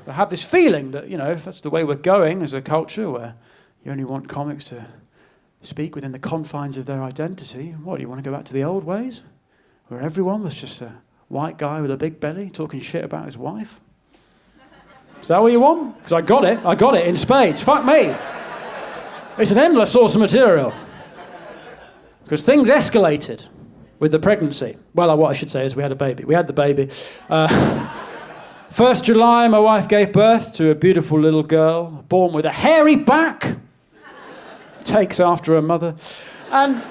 I have this feeling that, if that's the way we're going as a culture, where you only want comics to speak within the confines of their identity, what, do you want to go back to the old ways? Where everyone was just a white guy with a big belly talking shit about his wife? Is that what you want? Because I got it in spades. Fuck me. It's an endless source of material. Because things escalated with the pregnancy. Well, what I should say is we had a baby. We had the baby. 1st July, my wife gave birth to a beautiful little girl, born with a hairy back. Takes after her mother. And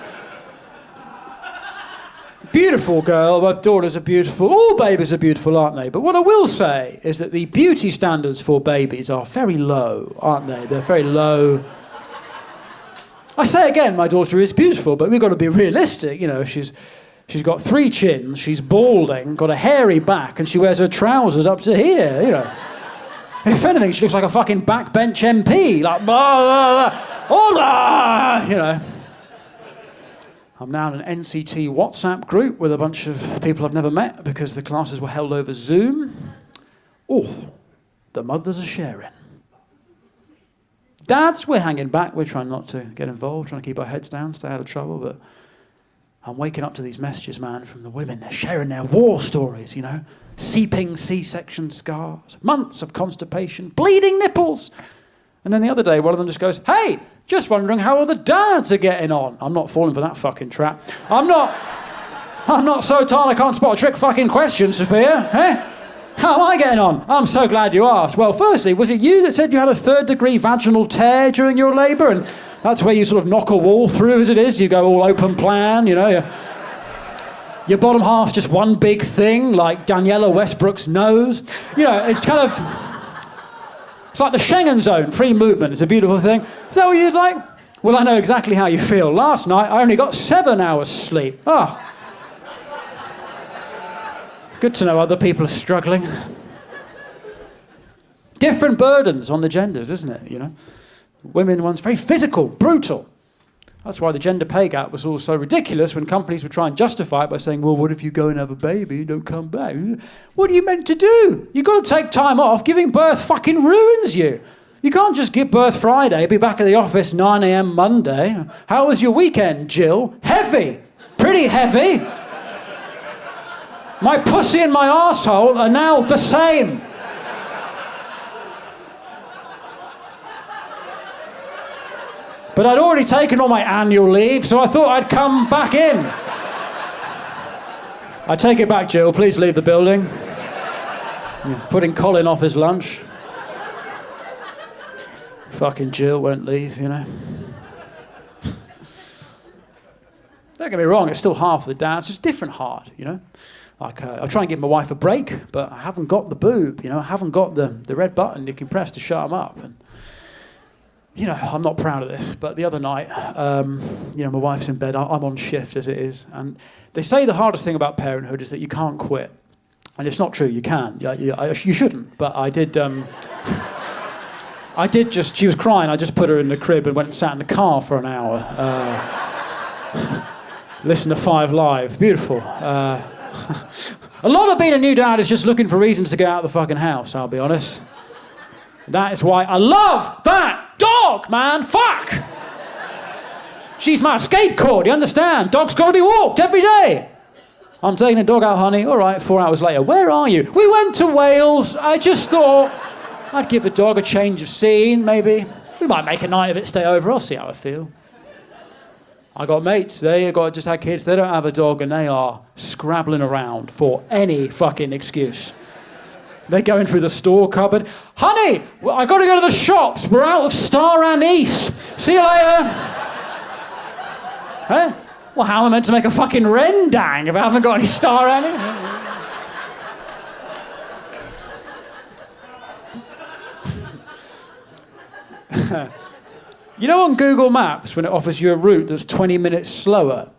beautiful girl, my daughters are beautiful. All babies are beautiful, aren't they? But what I will say is that the beauty standards for babies are very low, aren't they? They're very low. I say again, my daughter is beautiful, but we've got to be realistic. She's got 3 chins, she's balding, got a hairy back, and she wears her trousers up to here, If anything, she looks like a fucking backbench MP, like, blah, blah, blah, I'm now in an NCT WhatsApp group with a bunch of people I've never met because the classes were held over Zoom. Oh, the mothers are sharing. Dads, we're hanging back. We're trying not to get involved, trying to keep our heads down, stay out of trouble. But I'm waking up to these messages, man, from the women. They're sharing their war stories, seeping C-section scars, months of constipation, bleeding nipples. And then the other day, one of them just goes, hey, just wondering how all the dads are getting on. I'm not falling for that fucking trap. I'm not so tall I can't spot a trick fucking question, Sophia. Eh? How am I getting on? I'm so glad you asked. Well, firstly, was it you that said you had a 3rd-degree vaginal tear during your labour? And that's where you sort of knock a wall through as it is. You go all open plan, Your bottom half's just one big thing, like Daniela Westbrook's nose. It's kind of... It's like the Schengen zone, free movement. It's a beautiful thing. Is that what you'd like? Well, I know exactly how you feel. Last night, I only got 7 hours sleep. Good to know other people are struggling. Different burdens on the genders, isn't it, Women one's very physical, brutal. That's why the gender pay gap was all so ridiculous when companies would try and justify it by saying, well, what if you go and have a baby and don't come back? What are you meant to do? You've got to take time off. Giving birth fucking ruins you. You can't just give birth Friday, be back at the office 9 a.m. Monday. How was your weekend, Jill? Heavy. Pretty heavy. My pussy and my arsehole are now the same. But I'd already taken all my annual leave, so I thought I'd come back in. I take it back, Jill. Please leave the building. You're putting Colin off his lunch. Fucking Jill won't leave, Don't get me wrong, it's still half the dad. It's just different hard, Like, I try and give my wife a break, but I haven't got the boob, I haven't got the red button you can press to shut them up. And I'm not proud of this, but the other night, my wife's in bed, I'm on shift as it is, and they say the hardest thing about parenthood is that you can't quit. And it's not true, you can. You shouldn't, but I did... she was crying, I just put her in the crib and went and sat in the car for an hour. Listened to 5 Live, beautiful. A lot of being a new dad is just looking for reasons to get out of the fucking house, I'll be honest. That is why I love that dog, man. Fuck! She's my escape cord, you understand? Dog's got to be walked every day. I'm taking the dog out, honey. All right, 4 hours later. Where are you? We went to Wales. I just thought I'd give the dog a change of scene, maybe. We might make a night of it, stay over. I'll see how I feel. I got mates, just had kids. They don't have a dog, and they are scrabbling around for any fucking excuse. They're going through the store cupboard. Honey, I got to go to the shops. We're out of star anise. See you later. Huh? Well, how am I meant to make a fucking rendang if I haven't got any star anise? On Google Maps, when it offers you a route that's 20 minutes slower,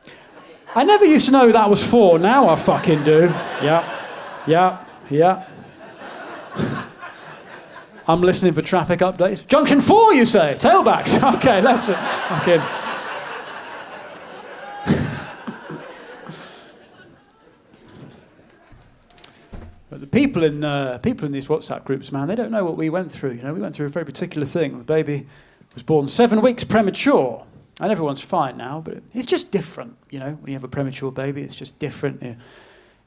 I never used to know who that was for. Now I fucking do. Yeah. I'm listening for traffic updates. Junction 4, you say? Tailbacks. Okay, that's it. Okay. But the people in these WhatsApp groups, man, they don't know what we went through. You know, we went through a very particular thing. The baby was born 7 weeks premature, and everyone's fine now, but it's just different. You know, when you have a premature baby, it's just different.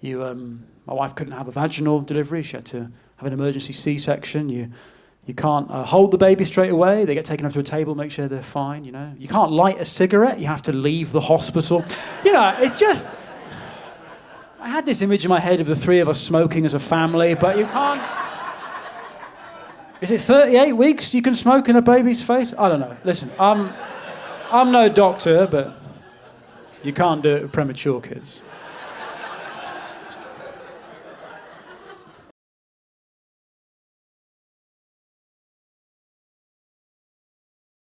My wife couldn't have a vaginal delivery; she had to have an emergency C-section. You can't hold the baby straight away. They get taken up to a table, make sure they're fine. You know, you can't light a cigarette. You have to leave the hospital. You know, it's just. I had this image in my head of the three of us smoking as a family, but you can't... Is it 38 weeks you can smoke in a baby's face? I don't know. Listen, I'm no doctor, but you can't do it with premature kids.